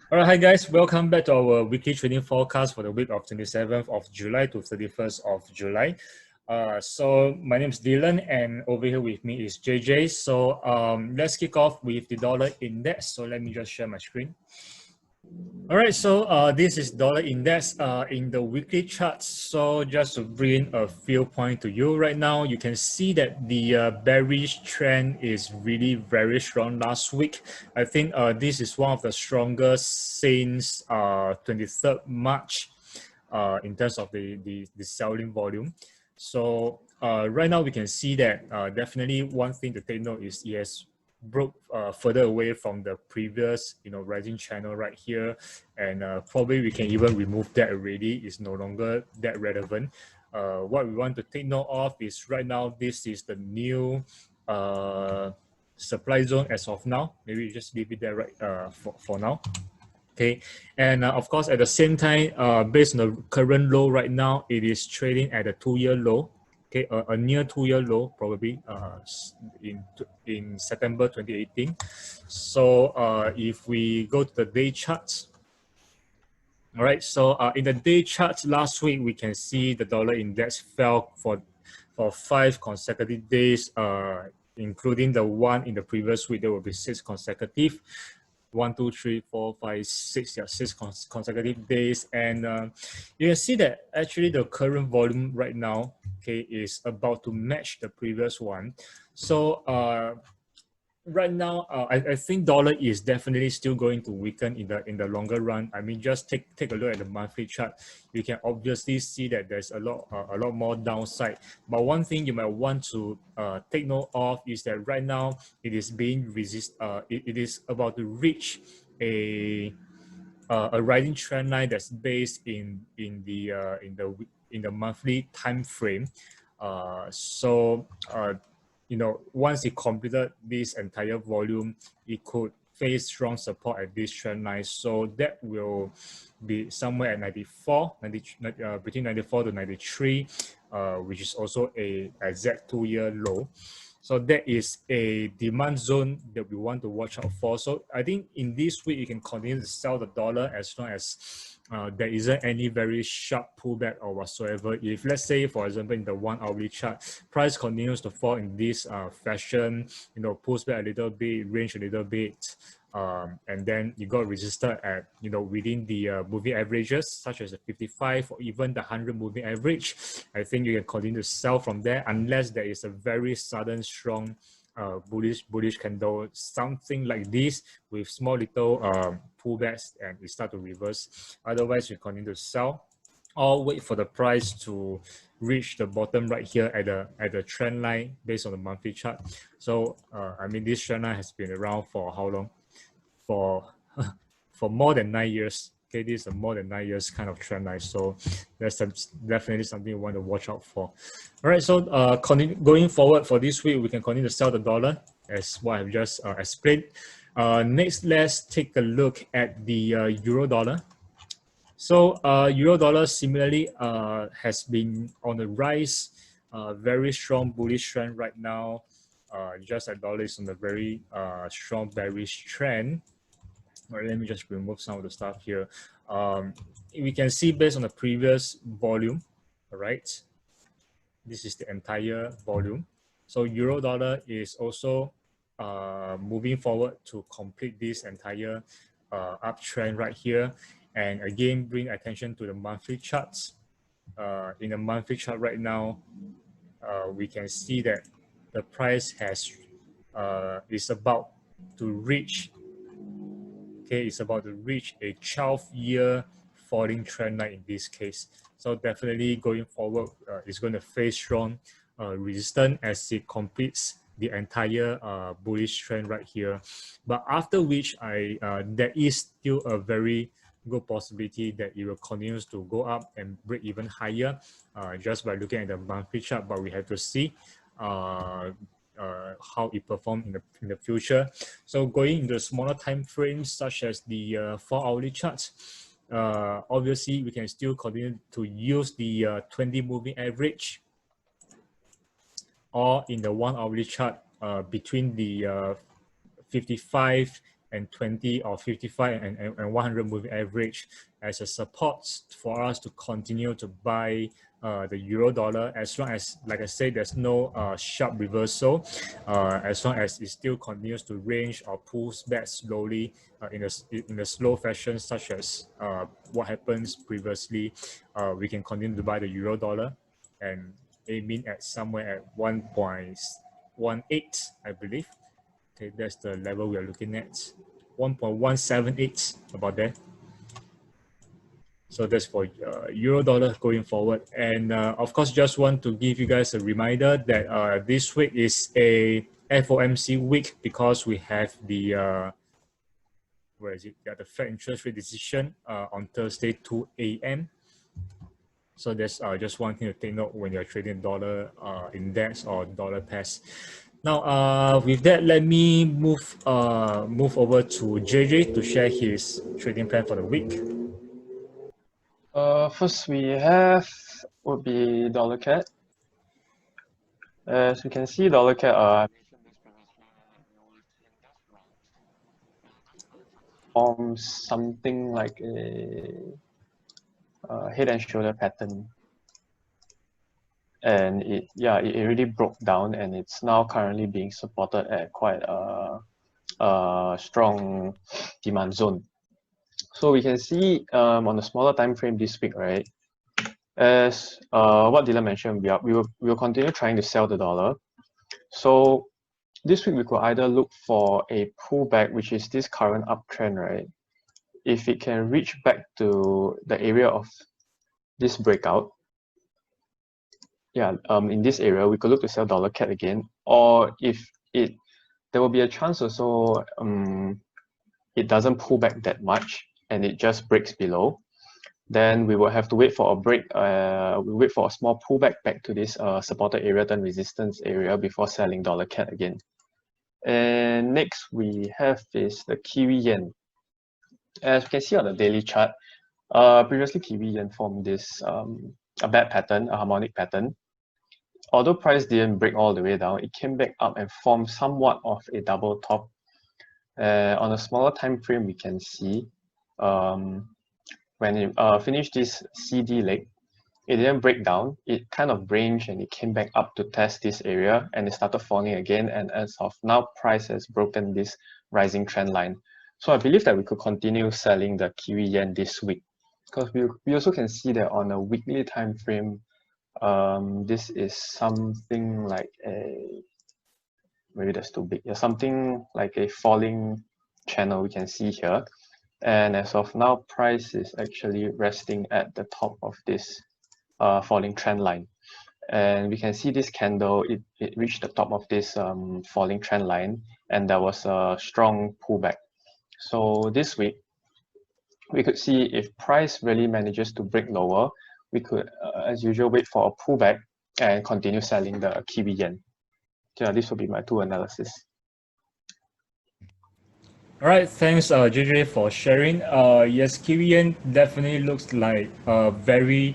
All right, hi guys, welcome back to our weekly trading forecast for the week of 27th of July to 31st of July. So my name is Dylan and over here with me is JJ. So let's kick off with the dollar index. So let me just share my screen. All right, so this is dollar index in the weekly charts. So just to bring a few points to you right now, you can see that the bearish trend is really very strong last week. I think this is one of the strongest since 23rd March in terms of the selling volume. So right now we can see that definitely one thing to take note is yes, broke further away from the previous rising channel right here, and probably we can even remove that already. It's no longer that relevant. What we want to take note of is right now this is the new supply zone as of now. Maybe just leave it there right for now. Okay, and of course at the same time, based on the current low right now, it is trading at a 2-year low. Okay, a near 2-year low probably in September 2018. So if we go to the day charts, all right, so in the day charts last week, we can see the dollar index fell for 5 consecutive days, including the one in the previous week. There will be 6 consecutive. 1, 2, 3, 4, 5, 6, yeah, 6 consecutive days. And you can see that actually the current volume right now, okay, is about to match the previous one. So right now, I think dollar is definitely still going to weaken in the longer run. I mean, just take a look at the monthly chart. You can obviously see that there's a lot more downside. But one thing you might want to take note of is that right now it is being it is about to reach a rising trend line that's based in the monthly time frame. So once it completed this entire volume, it could face strong support at this trend line. So that will be somewhere at 94, between 94 to 93, which is also a exact 2-year low. So that is a demand zone that we want to watch out for. So I think in this week, you can continue to sell the dollar as long as there isn't any very sharp pullback or whatsoever. If let's say, for example, in the 1 hourly chart, price continues to fall in this fashion, pulls back a little bit, range a little bit, and then you got resisted at within the moving averages such as the 55 or even the 100 moving average. I think you can continue to sell from there unless there is a very sudden strong bullish candle, something like this with small little pullbacks, and it start to reverse. Otherwise you continue to sell or wait for the price to reach the bottom right here at the trend line based on the monthly chart. So I mean, this trend line has been around for how long? For for more than 9 years. Okay, this is a more than 9 years kind of trend line. So that's definitely something you want to watch out for. All right, so going forward for this week, we can continue to sell the dollar as what I've just explained. Next, let's take a look at the euro dollar. So euro dollar similarly has been on the rise, very strong bullish trend right now. Just like dollar is on a very strong bearish trend. All right, let me just remove some of the stuff here. We can see based on the previous volume, all right, this is the entire volume. So euro dollar is also moving forward to complete this entire uptrend right here. And again, bring attention to the monthly charts. In the monthly chart right now, we can see that the price is about to reach. Okay, it's about to reach a 12-year falling trend line in this case. So definitely going forward, it's going to face strong resistance as it completes the entire bullish trend right here. But after which, there is still a very good possibility that it will continue to go up and break even higher just by looking at the monthly chart. But we have to see how it performs in the future. So going into smaller time frames such as the 4-hourly charts, obviously we can still continue to use the 20 moving average, or in the 1-hourly chart between the 55 and 20 or 55 and 100 moving average as a support for us to continue to buy the euro dollar, as long as, like I said, there's no sharp reversal, as long as it still continues to range or pulls back slowly in a slow fashion, such as what happens previously. We can continue to buy the euro dollar and aiming at somewhere at 1.18, I believe. Okay, that's the level we are looking at. 1.178, about that. So that's for euro dollar going forward. And of course, just want to give you guys a reminder that this week is a FOMC week, because we have the where is it? Yeah, the Fed interest rate decision on Thursday 2 a.m. So that's just one thing to take note when you're trading dollar index or dollar pairs. Now, with that, let me move over to JJ to share his trading plan for the week. First we have would be dollar CAD. As we can see, dollar CAD forms something like a head and shoulder pattern, and it really broke down, and it's now currently being supported at quite a strong demand zone. So we can see on the smaller time frame this week, right? As what Dylan mentioned, we will continue trying to sell the dollar. So this week we could either look for a pullback, which is this current uptrend, right? If it can reach back to the area of this breakout, in this area we could look to sell dollar CAD again, or if there will be a chance also it doesn't pull back that much and it just breaks below, then we will have to wait for a break. We wait for a small pullback back to this supported area, then resistance area, before selling dollar CAD again. And next we have is the Kiwi Yen. As you can see on the daily chart, previously Kiwi Yen formed this a bad pattern, a harmonic pattern. Although price didn't break all the way down, it came back up and formed somewhat of a double top. On a smaller time frame, we can see when it finished this CD leg, it didn't break down. It kind of ranged and it came back up to test this area, and it started falling again. And as of now, price has broken this rising trend line. So I believe that we could continue selling the Kiwi Yen this week, because we also can see that on a weekly time frame, this is something like a, maybe that's too big, something like a falling channel we can see here. And as of now, price is actually resting at the top of this falling trend line. And we can see this candle, it reached the top of this falling trend line, and there was a strong pullback. So this week, we could see if price really manages to break lower, we could, as usual, wait for a pullback and continue selling the Kiwi Yen. Yeah, this will be my two analysis. All right, thanks JJ for sharing. Yes, Kiwi Yen definitely looks like a very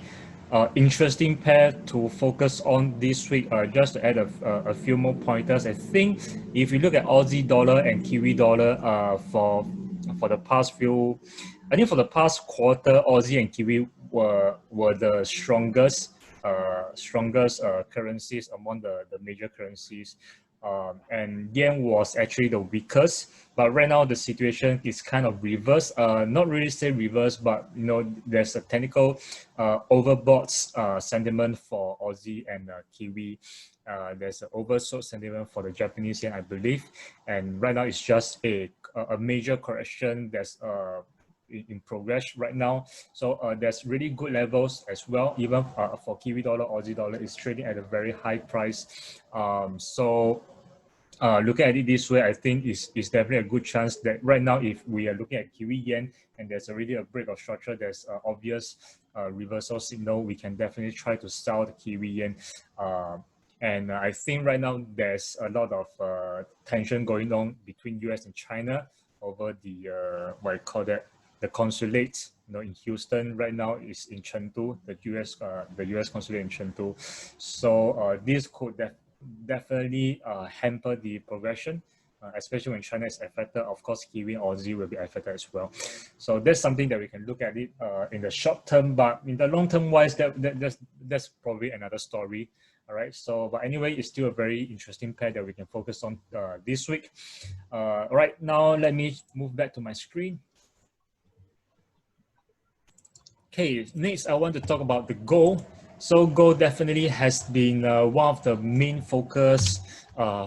interesting pair to focus on this week. Just to add a few more pointers, I think if you look at Aussie dollar and Kiwi dollar for the past few, I think for the past quarter, Aussie and Kiwi were the strongest currencies among the major currencies. And yen was actually the weakest, but right now the situation is kind of reverse. Not really say reverse, but there's a technical overbought sentiment for Aussie and Kiwi. There's an oversold sentiment for the Japanese yen, I believe, and right now it's just a major correction that's in progress right now. So there's really good levels as well. Even for Kiwi dollar, Aussie dollar is trading at a very high price. So looking at it this way, I think it's definitely a good chance that right now, if we are looking at Kiwi Yen and there's already a break of structure, there's obvious reversal signal, we can definitely try to sell the Kiwi Yen. And I think right now there's a lot of tension going on between US and China over the what I call that, the consulate, in Houston right now is in Chengdu, the US consulate in Chengdu. So this could definitely hamper the progression especially when China is affected. Of course, Kiwi and Aussie will be affected as well. So that's something that we can look at it in the short term, but in the long term wise, that's probably another story. All right. So, but anyway, it's still a very interesting pair that we can focus on this week. All right. Now let me move back to my screen. Okay, next I want to talk about the gold. So gold definitely has been one of the main focus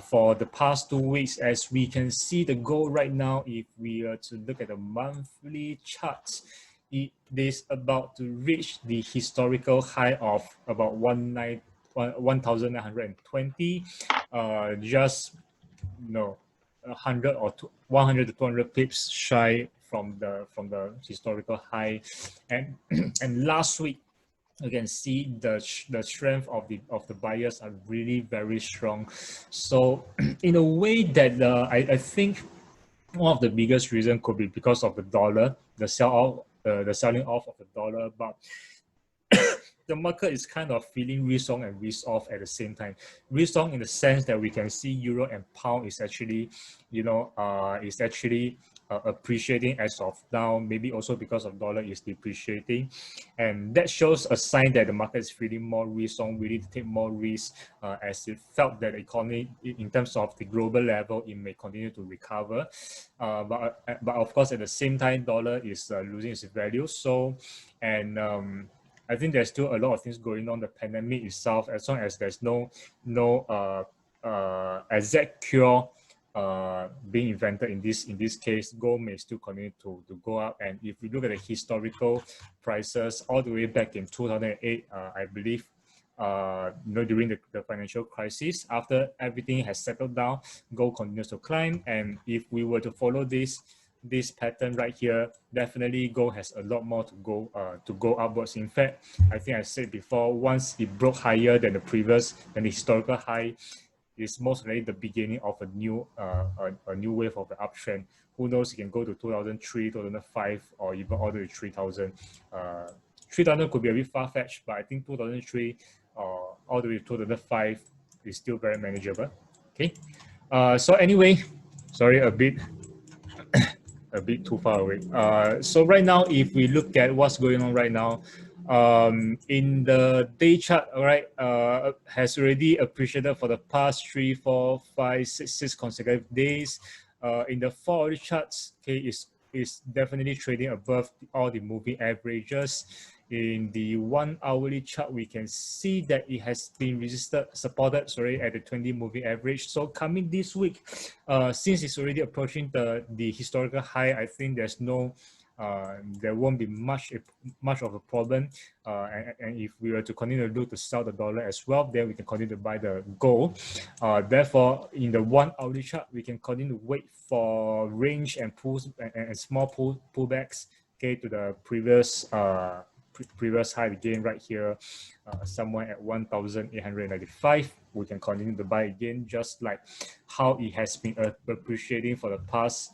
for the past 2 weeks. As we can see the gold right now, if we are to look at the monthly charts, it is about to reach the historical high of about 1,920, just 100 or 100 to 200 pips shy from the historical high, and and last week you can see the strength of the buyers are really very strong. So in a way that I think one of the biggest reason could be because of the dollar, the selling off of the dollar, but the market is kind of feeling risk on and risk off at the same time. Risk on in the sense that we can see euro and pound is actually, appreciating as of now. Maybe also because of dollar is depreciating, and that shows a sign that the market is feeling more risk on, willing to take more risk, as it felt that the economy, in terms of the global level, it may continue to recover. But of course, at the same time, dollar is losing its value. So, and I think there's still a lot of things going on. The pandemic itself, as long as there's no exact cure being invented in this case, gold may still continue to go up. And if we look at the historical prices all the way back in 2008, I believe, during the financial crisis, after everything has settled down, gold continues to climb. And if we were to follow this pattern right here, definitely gold has a lot more to go upwards. In fact, I think I said before, once it broke higher than the historical high, is most likely the beginning of a new wave of the uptrend. Who knows, it can go to 2003, 2005, or even all the way to 3000. 3000 could be a bit far-fetched, but I think 2003 all the way to 2005 is still very manageable. Okay. So anyway, sorry, a bit too far away. So right now, if we look at what's going on right now, in the day chart, all right, has already appreciated for the past 3, 4, 5, 6 consecutive days. In the 4-hourly charts, okay, is definitely trading above all the moving averages. In the 1-hourly chart, we can see that it has been supported at the 20 moving average. So coming this week, since it's already approaching the historical high, I think there won't be much of a problem. And if we were to continue to look to sell the dollar as well, then we can continue to buy the gold. Therefore, in the 1-hourly chart, we can continue to wait for range and pulls and small pullbacks, okay, to the previous high again right here, somewhere at 1,895. We can continue to buy again, just like how it has been appreciating for the past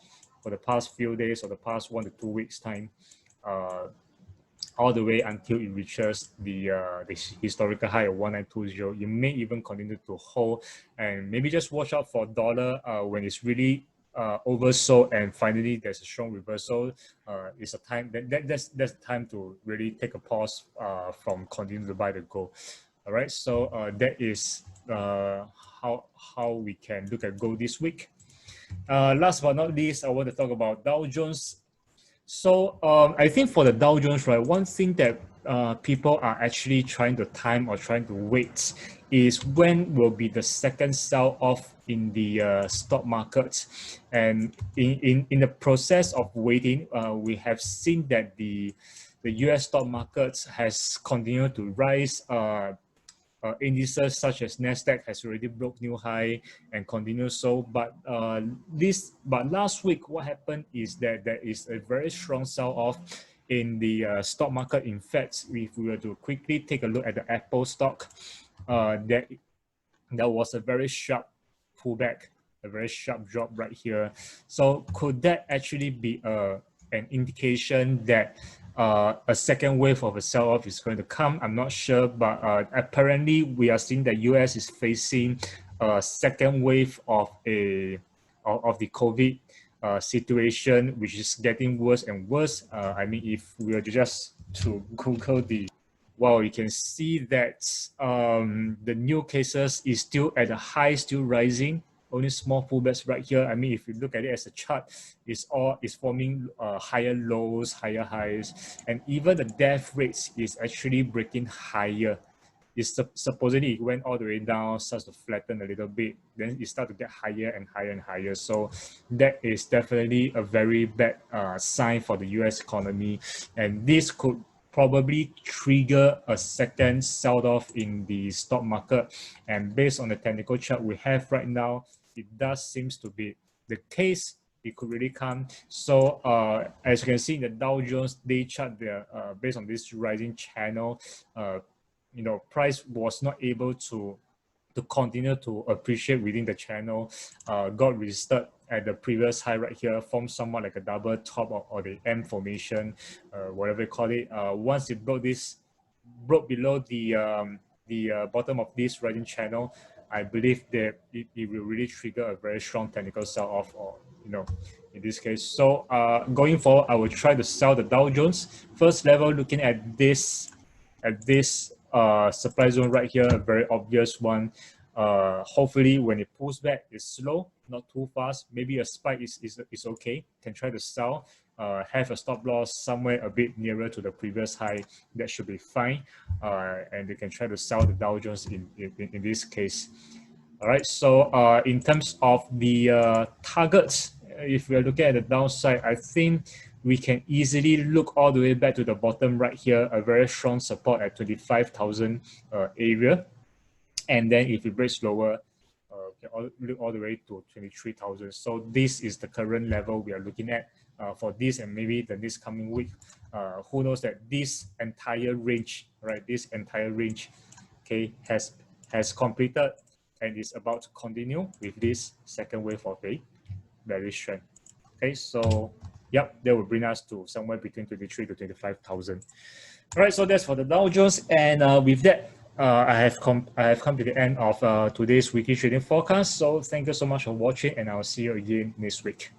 few days or the past 1 to 2 weeks time, all the way until it reaches the historical high of 1920. You may even continue to hold, and maybe just watch out for dollar when it's really oversold and finally there's a strong reversal. It's a time that's time to really take a pause from continuing to buy the gold. All right, so that is how we can look at gold this week. Last but not least, I want to talk about Dow Jones. So I think for the Dow Jones, right, one thing that people are actually trying to time or trying to wait is when will be the second sell-off in the stock market. And in the process of waiting, we have seen that the US stock market has continued to rise. Indices such as Nasdaq has already broke new high and continues so. But last week, what happened is that there is a very strong sell-off in the stock market. In fact, if we were to quickly take a look at the Apple stock, there was a very sharp pullback, a very sharp drop right here. So could that actually be an indication that a second wave of a sell-off is going to come? I'm not sure, but apparently we are seeing that US is facing a second wave of a of the COVID situation, which is getting worse and worse. I mean, if we were just to Google well, you can see that the new cases is still at a high, still rising. Only small pullbacks right here. I mean, if you look at it as a chart, it's forming higher lows, higher highs, and even the death rates is actually breaking higher. It's supposedly it went all the way down, starts to flatten a little bit, then it starts to get higher and higher and higher. So that is definitely a very bad sign for the US economy, and this could probably trigger a second sell-off in the stock market. And based on the technical chart we have right now, it does seems to be the case. It could really come. So as you can see in the Dow Jones day chart there, based on this rising channel, price was not able to continue to appreciate within the channel, got resisted at the previous high right here, formed somewhat like a double top or the M formation, whatever you call it. Once it broke below the bottom of this rising channel, I believe that it will really trigger a very strong technical sell-off, or in this case. So going forward, I will try to sell the Dow Jones. First level, looking at this supply zone right here, a very obvious one. Hopefully when it pulls back, it's slow, not too fast. Maybe a spike is okay. Can try to sell. Have a stop loss somewhere a bit nearer to the previous high. That should be fine. And you can try to sell the Dow Jones in this case. All right. So in terms of the targets, if we are looking at the downside, I think we can easily look all the way back to the bottom right here, a very strong support at 25,000 area. And then if it breaks lower, look all the way to 23,000. So this is the current level we are looking at for this, and maybe the next coming week. Who knows that this entire range, right? This entire range, okay, has completed and is about to continue with this second wave of a bearish trend. Okay, so yep, that will bring us to somewhere between 23 to 25,000. All right, so that's for the Dow Jones, and with that, I have come to the end of today's weekly trading forecast. So thank you so much for watching, and I'll see you again next week.